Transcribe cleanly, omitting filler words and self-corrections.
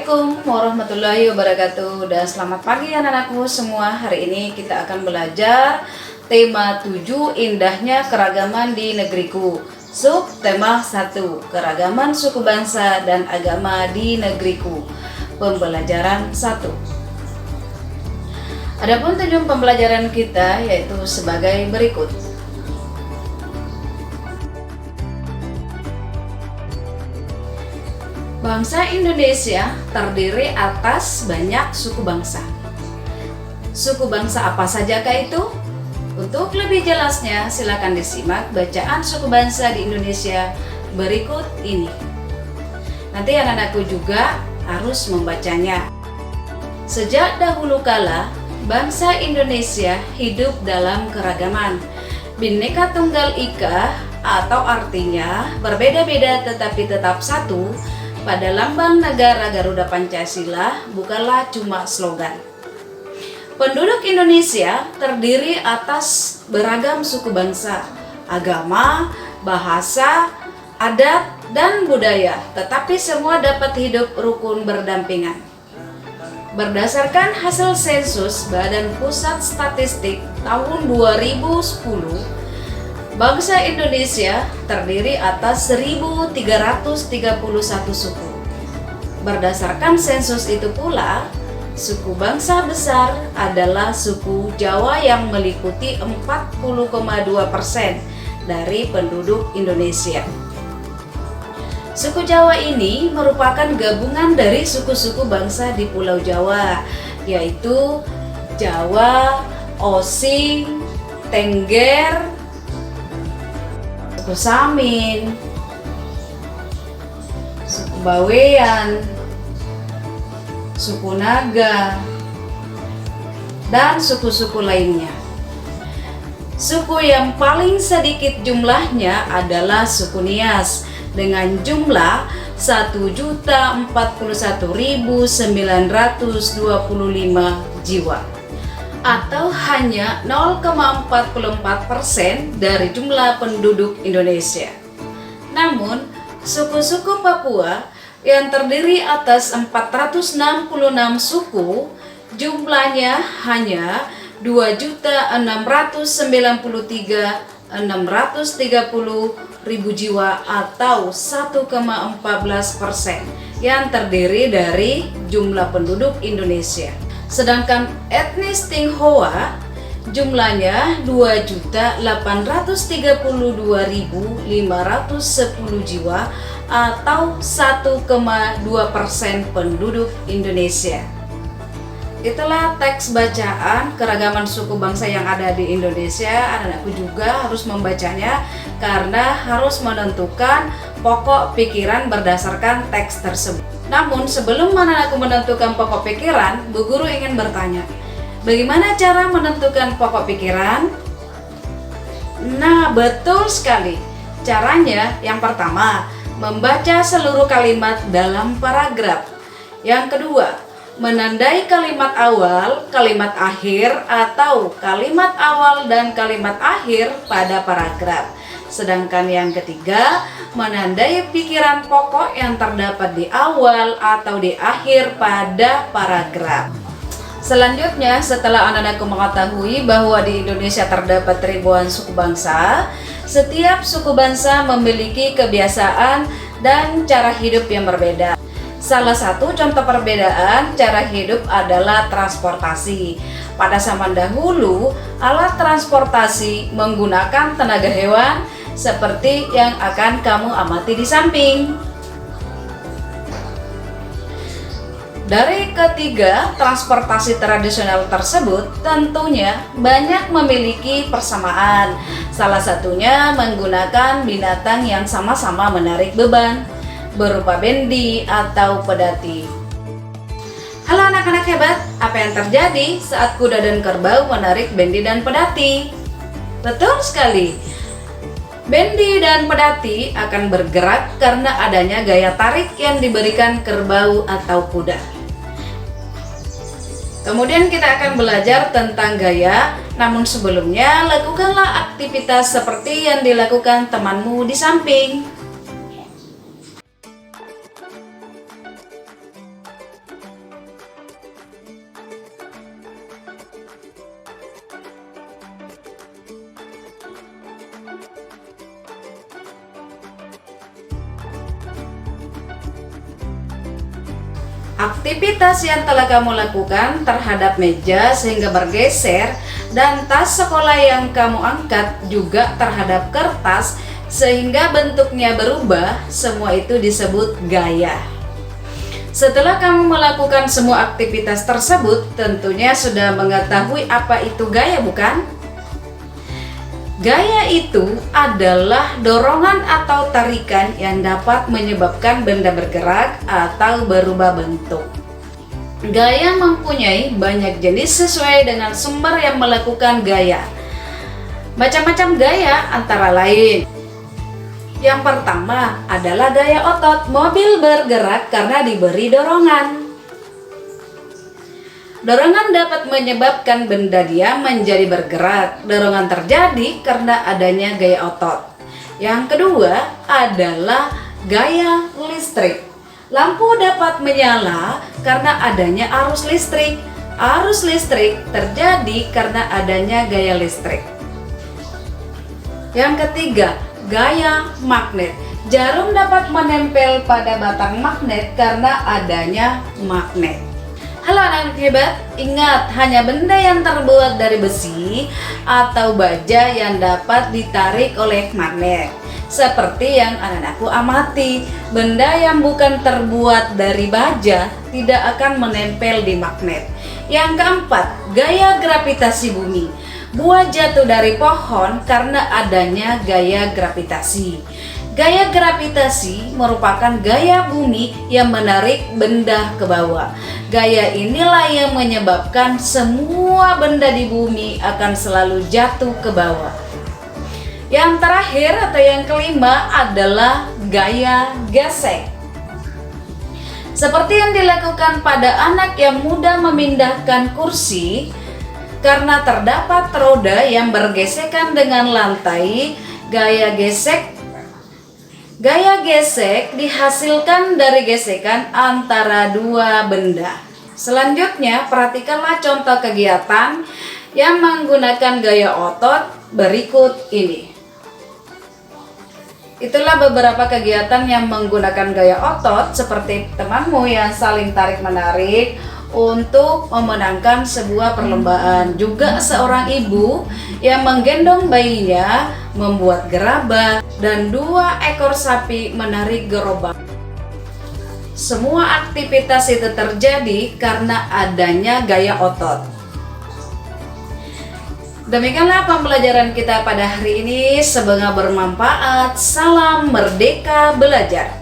Assalamualaikum warahmatullahi wabarakatuh dan selamat pagi anak-anakku semua. Hari ini kita akan belajar tema 7 indahnya keragaman di negeriku. Sub tema 1 keragaman suku bangsa dan agama di negeriku. Pembelajaran 1. Adapun tujuan pembelajaran kita yaitu sebagai berikut. Bangsa Indonesia terdiri atas banyak suku bangsa. Suku bangsa apa sajakah itu? Untuk lebih jelasnya, silakan disimak bacaan suku bangsa di Indonesia berikut ini. Nanti anak-anakku juga harus membacanya. Sejak dahulu kala, bangsa Indonesia hidup dalam keragaman. Bhinneka Tunggal Ika atau artinya berbeda-beda tetapi tetap satu pada lambang negara Garuda Pancasila bukanlah cuma slogan. Penduduk Indonesia terdiri atas beragam suku bangsa, agama, bahasa, adat, dan budaya, tetapi semua dapat hidup rukun berdampingan. Berdasarkan hasil sensus Badan Pusat Statistik tahun 2010, bangsa Indonesia terdiri atas 1.331 suku. Berdasarkan sensus itu pula, suku bangsa besar adalah suku Jawa yang meliputi 40,2% dari penduduk Indonesia. Suku Jawa ini merupakan gabungan dari suku-suku bangsa di Pulau Jawa, yaitu Jawa, Osing, Tengger, suku Samin, suku Bawean, suku Naga, dan suku-suku lainnya. Suku yang paling sedikit jumlahnya adalah suku Nias dengan jumlah 1.041.925 jiwa, atau hanya 0,44% dari jumlah penduduk Indonesia. Namun, suku-suku Papua yang terdiri atas 466 suku, jumlahnya hanya 2.693.630 jiwa atau 1,14% yang terdiri dari jumlah penduduk Indonesia. Sedangkan etnis Tionghoa jumlahnya 2.832.510 jiwa atau 1,2% penduduk Indonesia. Itulah teks bacaan keragaman suku bangsa yang ada di Indonesia. Anak-anakku juga harus membacanya karena harus menentukan pokok pikiran berdasarkan teks tersebut. Namun sebelum anak-anakku menentukan pokok pikiran, Bu Guru ingin bertanya, bagaimana cara menentukan pokok pikiran? Nah, betul sekali. Caranya yang pertama, membaca seluruh kalimat dalam paragraf. Yang kedua, menandai kalimat awal, kalimat akhir, atau kalimat awal dan kalimat akhir pada paragraf. Sedangkan yang ketiga, menandai pikiran pokok yang terdapat di awal atau di akhir pada paragraf. Selanjutnya, setelah anak-anakku mengetahui bahwa di Indonesia terdapat ribuan suku bangsa, setiap suku bangsa memiliki kebiasaan dan cara hidup yang berbeda. Salah satu contoh perbedaan cara hidup adalah transportasi. Pada zaman dahulu, alat transportasi menggunakan tenaga hewan seperti yang akan kamu amati di samping. Dari ketiga transportasi tradisional tersebut tentunya banyak memiliki persamaan. Salah satunya menggunakan binatang yang sama-sama menarik beban berupa bendi atau pedati. Halo anak-anak hebat, apa yang terjadi saat kuda dan kerbau menarik bendi dan pedati? Betul sekali. Bendi dan pedati akan bergerak karena adanya gaya tarik yang diberikan kerbau atau kuda. Kemudian kita akan belajar tentang gaya, namun sebelumnya lakukanlah aktivitas seperti yang dilakukan temanmu di samping. Aktivitas yang telah kamu lakukan terhadap meja sehingga bergeser, dan tas sekolah yang kamu angkat juga terhadap kertas sehingga bentuknya berubah, semua itu disebut gaya. Setelah kamu melakukan semua aktivitas tersebut, tentunya sudah mengetahui apa itu gaya, bukan? Gaya itu adalah dorongan atau tarikan yang dapat menyebabkan benda bergerak atau berubah bentuk. Gaya mempunyai banyak jenis sesuai dengan sumber yang melakukan gaya. Macam-macam gaya antara lain. Yang pertama adalah gaya otot. Mobil bergerak karena diberi dorongan. Dorongan dapat menyebabkan benda dia menjadi bergerak. Dorongan terjadi karena adanya gaya otot. Yang kedua adalah gaya listrik. Lampu dapat menyala karena adanya arus listrik. Arus listrik terjadi karena adanya gaya listrik. Yang ketiga, gaya magnet. Jarum dapat menempel pada batang magnet karena adanya magnet. Halo anak-anak hebat, ingat hanya benda yang terbuat dari besi atau baja yang dapat ditarik oleh magnet. Seperti yang anak-anakku amati, benda yang bukan terbuat dari baja tidak akan menempel di magnet. Yang keempat, gaya gravitasi bumi. Buah jatuh dari pohon karena adanya gaya gravitasi. Gaya gravitasi merupakan gaya bumi yang menarik benda ke bawah. Gaya inilah yang menyebabkan semua benda di bumi akan selalu jatuh ke bawah. Yang terakhir atau yang kelima adalah gaya gesek. Seperti yang dilakukan pada anak yang mudah memindahkan kursi karena terdapat roda yang bergesekan dengan lantai, gaya gesek dihasilkan dari gesekan antara dua benda. Selanjutnya, perhatikanlah contoh kegiatan yang menggunakan gaya otot berikut ini. Itulah beberapa kegiatan yang menggunakan gaya otot, seperti temanmu yang saling tarik-menarik untuk memenangkan sebuah perlombaan. Juga seorang ibu yang menggendong bayinya membuat gerabah, dan 2 ekor sapi menarik gerobak. Semua aktivitas itu terjadi karena adanya gaya otot. Demikianlah pembelajaran kita pada hari ini. Semoga bermanfaat. Salam merdeka belajar.